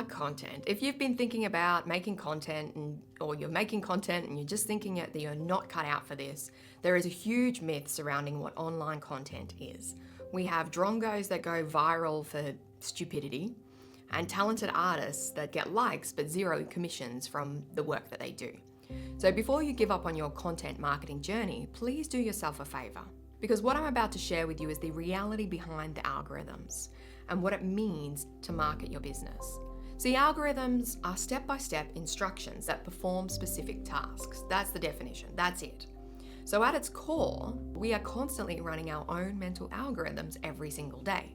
about content, if you've been thinking about making content or you're making content and you're just thinking that you're not cut out for this, there is a huge myth surrounding what online content is. We have drongos that go viral for stupidity and talented artists that get likes but zero commissions from the work that they do. So before you give up on your content marketing journey, please do yourself a favor, because what I'm about to share with you is the reality behind the algorithms and what it means to market your business. See, algorithms are step-by-step instructions that perform specific tasks. That's the definition, that's it. So at its core, we are constantly running our own mental algorithms every single day.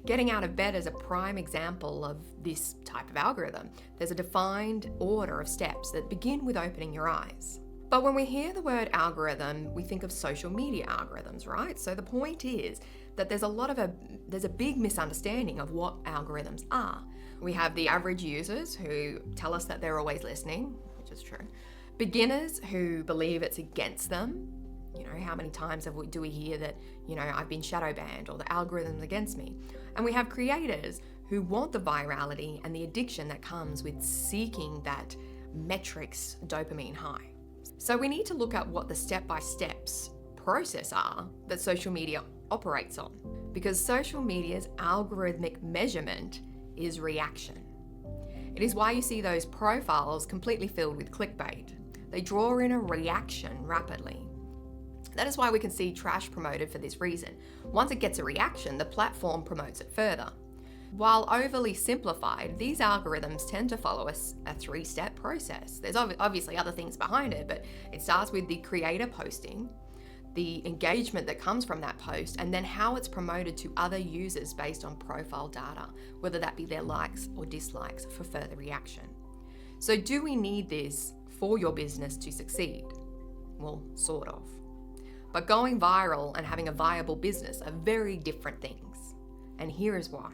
Getting out of bed is a prime example of this type of algorithm. There's a defined order of steps that begin with opening your eyes. But when we hear the word algorithm, we think of social media algorithms, right? So the point is that there's a big misunderstanding of what algorithms are. We have the average users who tell us that they're always listening, which is true. Beginners who believe it's against them. You know, how many times do we hear that, I've been shadow banned or the algorithm's against me? And we have creators who want the virality and the addiction that comes with seeking that metrics dopamine high. So we need to look at what the step-by-steps process are that social media operates on, because social media's algorithmic measurement is reaction. It is why you see those profiles completely filled with clickbait. They draw in a reaction rapidly. That is why we can see trash promoted for this reason. Once it gets a reaction, the platform promotes it further. While overly simplified, these algorithms tend to follow a three-step process. There's obviously other things behind it, but it starts with the creator posting, the engagement that comes from that post, and then how it's promoted to other users based on profile data, whether that be their likes or dislikes for further reaction. So do we need this for your business to succeed? Well, sort of. But going viral and having a viable business are very different things. And here is why.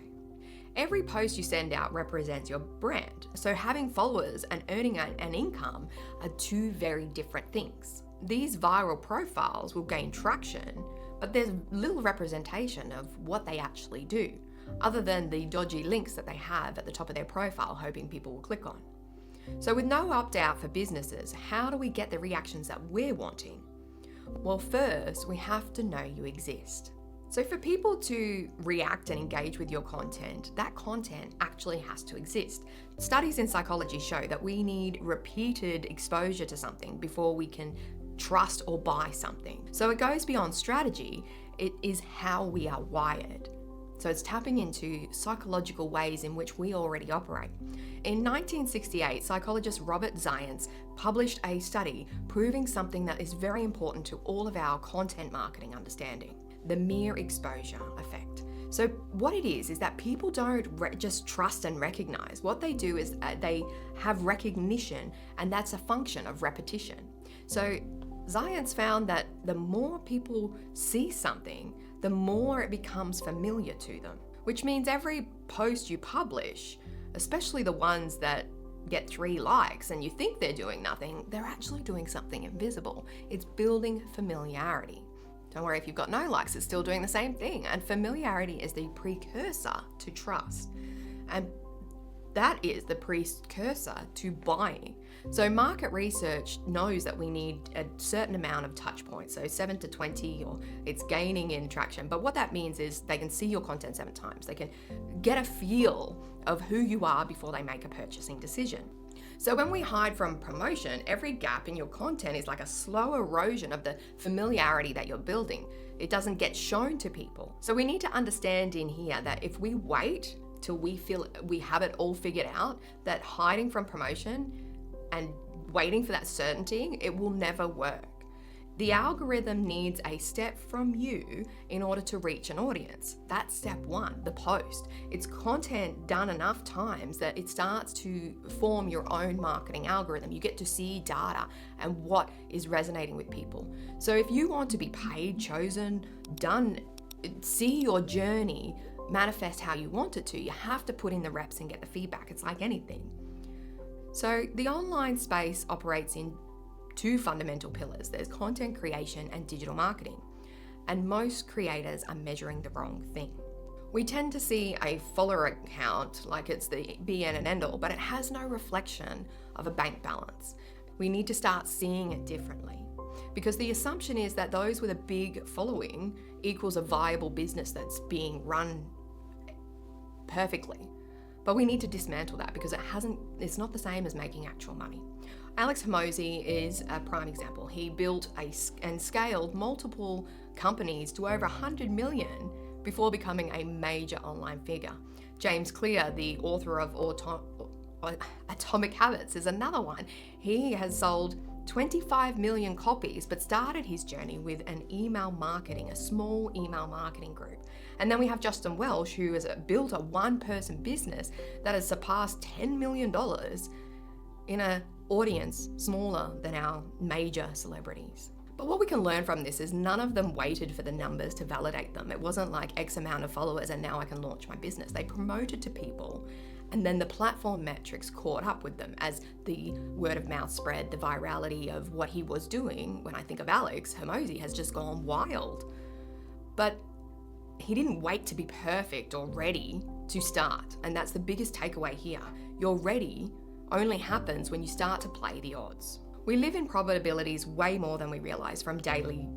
Every post you send out represents your brand. So having followers and earning an income are two very different things. These viral profiles will gain traction, but there's little representation of what they actually do, other than the dodgy links that they have at the top of their profile, hoping people will click on. So with no opt-out for businesses, how do we get the reactions that we're wanting? Well, first, we have to know you exist. So for people to react and engage with your content, that content actually has to exist. Studies in psychology show that we need repeated exposure to something before we can trust or buy something. So it goes beyond strategy, it is how we are wired. So it's tapping into psychological ways in which we already operate. In 1968, psychologist Robert Zients published a study proving something that is very important to all of our content marketing understanding: the mere exposure effect. So what it is that people don't just trust and recognize. What they do is they have recognition, and that's a function of repetition. So Zients found that the more people see something, the more it becomes familiar to them, which means every post you publish, especially the ones that get 3 likes and you think they're doing nothing, they're actually doing something invisible. It's building familiarity. Don't worry if you've got no likes, it's still doing the same thing. And familiarity is the precursor to trust. And that is the precursor to buying. So market research knows that we need a certain amount of touch points, so 7 to 20, or it's gaining in traction. But what that means is they can see your content 7 times. They can get a feel of who you are before they make a purchasing decision. So when we hide from promotion, every gap in your content is like a slow erosion of the familiarity that you're building. It doesn't get shown to people. So we need to understand in here that if we wait till we feel we have it all figured out, that hiding from promotion and waiting for that certainty, it will never work. The algorithm needs a step from you in order to reach an audience. That's step 1, the post. It's content done enough times that it starts to form your own marketing algorithm. You get to see data and what is resonating with people. So if you want to be paid, chosen, done, see your journey manifest how you want it to, you have to put in the reps and get the feedback. It's like anything. So the online space operates in 2 fundamental pillars. There's content creation and digital marketing. And most creators are measuring the wrong thing. We tend to see a follower account like it's the be and end all, but it has no reflection of a bank balance. We need to start seeing it differently, because the assumption is that those with a big following equals a viable business that's being run perfectly. But we need to dismantle that, because it's not the same as making actual money. Alex Hormozi is a prime example. He built and scaled multiple companies to over 100 million before becoming a major online figure. James Clear, the author of Atomic Habits, is another one. He has sold 25 million copies, but started his journey with a small email marketing group. And then we have Justin Welsh, who has built a one-person business that has surpassed $10 million in an audience smaller than our major celebrities. But what we can learn from this is none of them waited for the numbers to validate them. It wasn't like X amount of followers and now I can launch my business. They promoted to people, and then the platform metrics caught up with them as the word of mouth spread. The virality of what he was doing, when I think of Alex Hormozi, has just gone wild. But he didn't wait to be perfect or ready to start. And that's the biggest takeaway here. Your ready only happens when you start to play the odds. We live in probabilities way more than we realize, from daily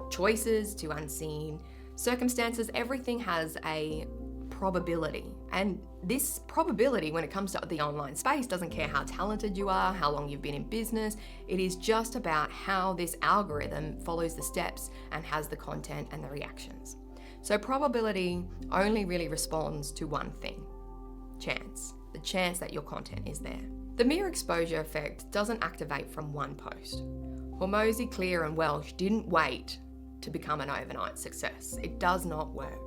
choices to unseen circumstances. Everything has a probability. And this probability, when it comes to the online space, doesn't care how talented you are, how long you've been in business. It is just about how this algorithm follows the steps and has the content and the reactions. So probability only really responds to one thing: chance. The chance that your content is there. The mere exposure effect doesn't activate from one post. Hormozi, Clear, and Welsh didn't wait to become an overnight success. It does not work.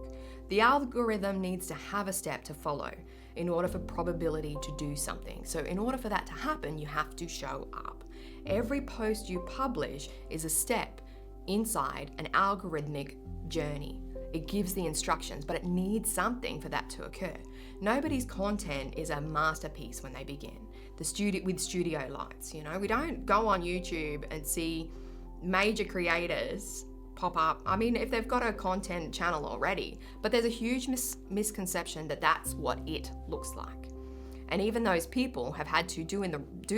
The algorithm needs to have a step to follow in order for probability to do something. So in order for that to happen, you have to show up. Every post you publish is a step inside an algorithmic journey. It gives the instructions, but it needs something for that to occur. Nobody's content is a masterpiece when they begin. With studio lights, we don't go on YouTube and see major creators pop up. I mean, if they've got a content channel already, but there's a huge misconception that that's what it looks like. And even those people have had to do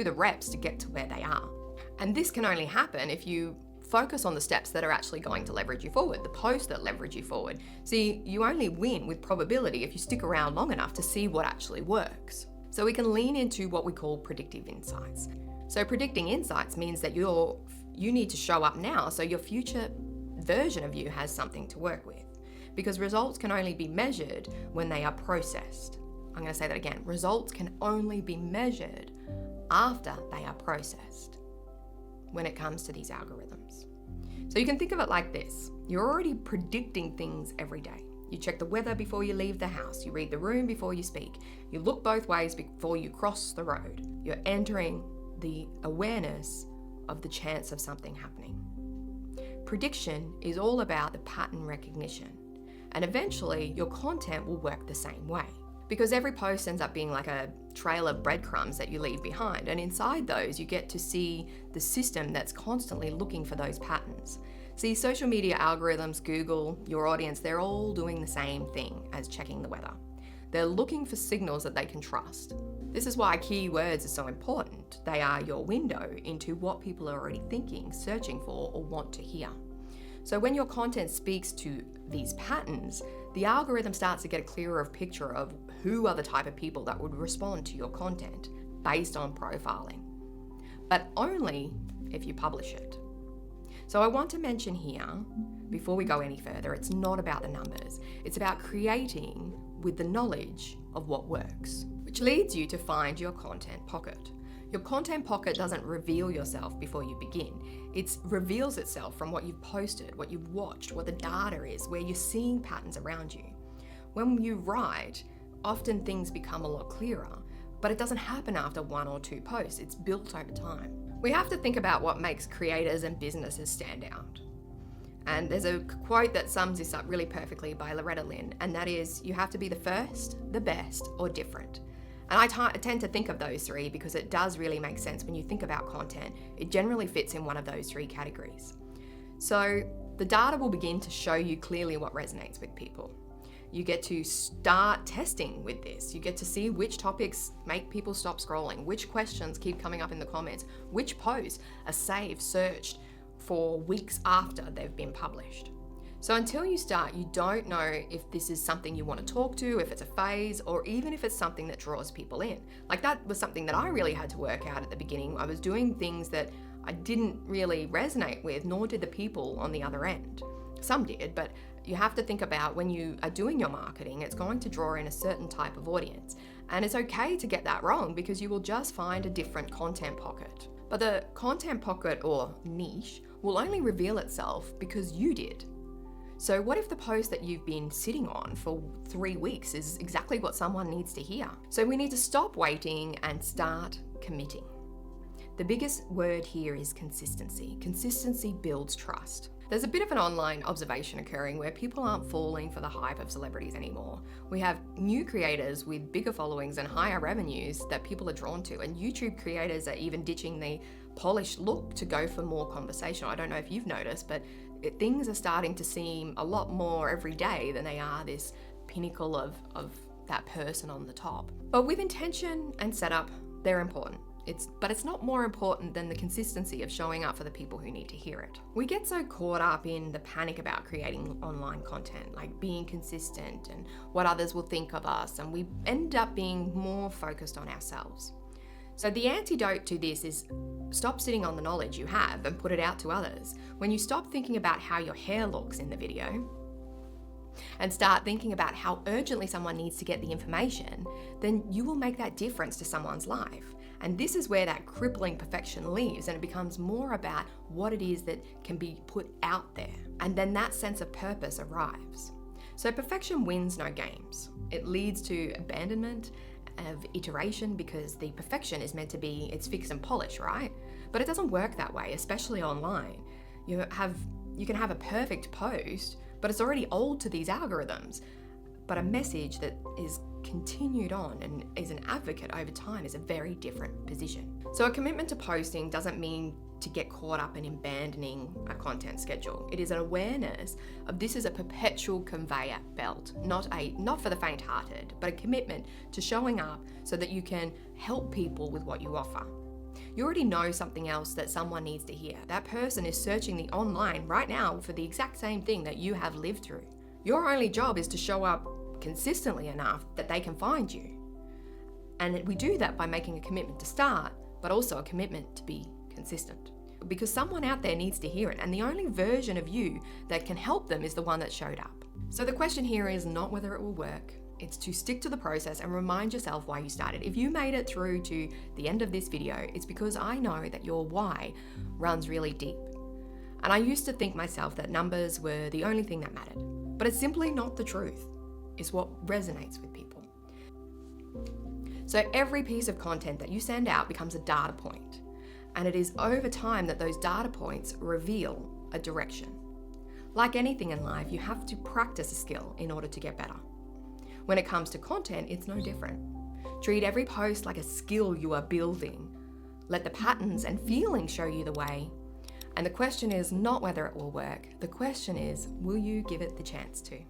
the reps to get to where they are. And this can only happen if you focus on the steps that are actually going to leverage you forward, the posts that leverage you forward. See, you only win with probability if you stick around long enough to see what actually works. So we can lean into what we call predictive insights. So predicting insights means that you need to show up now so your future version of you has something to work with. Because results can only be measured when they are processed. I'm going to say that again. Results can only be measured after they are processed when it comes to these algorithms. So you can think of it like this. You're already predicting things every day. You check the weather before you leave the house. You read the room before you speak. You look both ways before you cross the road. You're entering the awareness of the chance of something happening. Prediction is all about the pattern recognition. And eventually your content will work the same way, because every post ends up being like a trail of breadcrumbs that you leave behind. And inside those, you get to see the system that's constantly looking for those patterns. See, social media algorithms, Google, your audience, they're all doing the same thing as checking the weather. They're looking for signals that they can trust. This is why keywords are so important. They are your window into what people are already thinking, searching for, or want to hear. So when your content speaks to these patterns, the algorithm starts to get a clearer picture of who are the type of people that would respond to your content based on profiling, but only if you publish it. So I want to mention here, before we go any further, it's not about the numbers. It's about creating with the knowledge of what works, which leads you to find your content pocket. Your content pocket doesn't reveal yourself before you begin. It reveals itself from what you've posted, what you've watched, what the data is, where you're seeing patterns around you. When you write, often things become a lot clearer, but it doesn't happen after one or two posts. It's built over time. We have to think about what makes creators and businesses stand out. And there's a quote that sums this up really perfectly by Loretta Lynn, and that is, you have to be the first, the best, or different. And I tend to think of those three because it does really make sense when you think about content. It generally fits in one of those three categories. So the data will begin to show you clearly what resonates with people. You get to start testing with this. You get to see which topics make people stop scrolling, which questions keep coming up in the comments, which posts are saved, searched for weeks after they've been published. So until you start, you don't know if this is something you want to talk to, if it's a phase, or even if it's something that draws people in. Like, that was something that I really had to work out at the beginning. I was doing things that I didn't really resonate with, nor did the people on the other end. Some did, but you have to think about when you are doing your marketing, it's going to draw in a certain type of audience. And it's okay to get that wrong, because you will just find a different content pocket. But the content pocket or niche will only reveal itself because you did. So what if the post that you've been sitting on for 3 weeks is exactly what someone needs to hear? So we need to stop waiting and start committing. The biggest word here is consistency. Consistency builds trust. There's a bit of an online observation occurring where people aren't falling for the hype of celebrities anymore. We have new creators with bigger followings and higher revenues that people are drawn to, and YouTube creators are even ditching the polished look to go for more conversation. I don't know if you've noticed, but things are starting to seem a lot more every day than they are this pinnacle of that person on the top. But with intention and setup, they're important. But it's not more important than the consistency of showing up for the people who need to hear it. We get so caught up in the panic about creating online content, like being consistent and what others will think of us, and we end up being more focused on ourselves. So the antidote to this is stop sitting on the knowledge you have and put it out to others. When you stop thinking about how your hair looks in the video and start thinking about how urgently someone needs to get the information, then you will make that difference to someone's life. And this is where that crippling perfection leaves, and it becomes more about what it is that can be put out there. And then that sense of purpose arrives. So perfection wins no games. It leads to abandonment of iteration, because the perfection is meant to be, it's fix and polish, right? But it doesn't work that way, especially online. You can have a perfect post, but it's already old to these algorithms. But a message that is continued on and is an advocate over time is a very different position. So a commitment to posting doesn't mean to get caught up in abandoning a content schedule. It is an awareness of this is a perpetual conveyor belt, not for the faint-hearted, but a commitment to showing up so that you can help people with what you offer. You already know something else that someone needs to hear. That person is searching the online right now for the exact same thing that you have lived through. Your only job is to show up consistently enough that they can find you. And we do that by making a commitment to start, but also a commitment to be consistent. Because someone out there needs to hear it, and the only version of you that can help them is the one that showed up. So the question here is not whether it will work, it's to stick to the process and remind yourself why you started. If you made it through to the end of this video, it's because I know that your why runs really deep. And I used to think myself that numbers were the only thing that mattered, but it's simply not the truth. It's what resonates with people. So every piece of content that you send out becomes a data point. And it is over time that those data points reveal a direction. Like anything in life, you have to practice a skill in order to get better. When it comes to content, it's no different. Treat every post like a skill you are building. Let the patterns and feelings show you the way. And the question is not whether it will work. The question is, will you give it the chance to?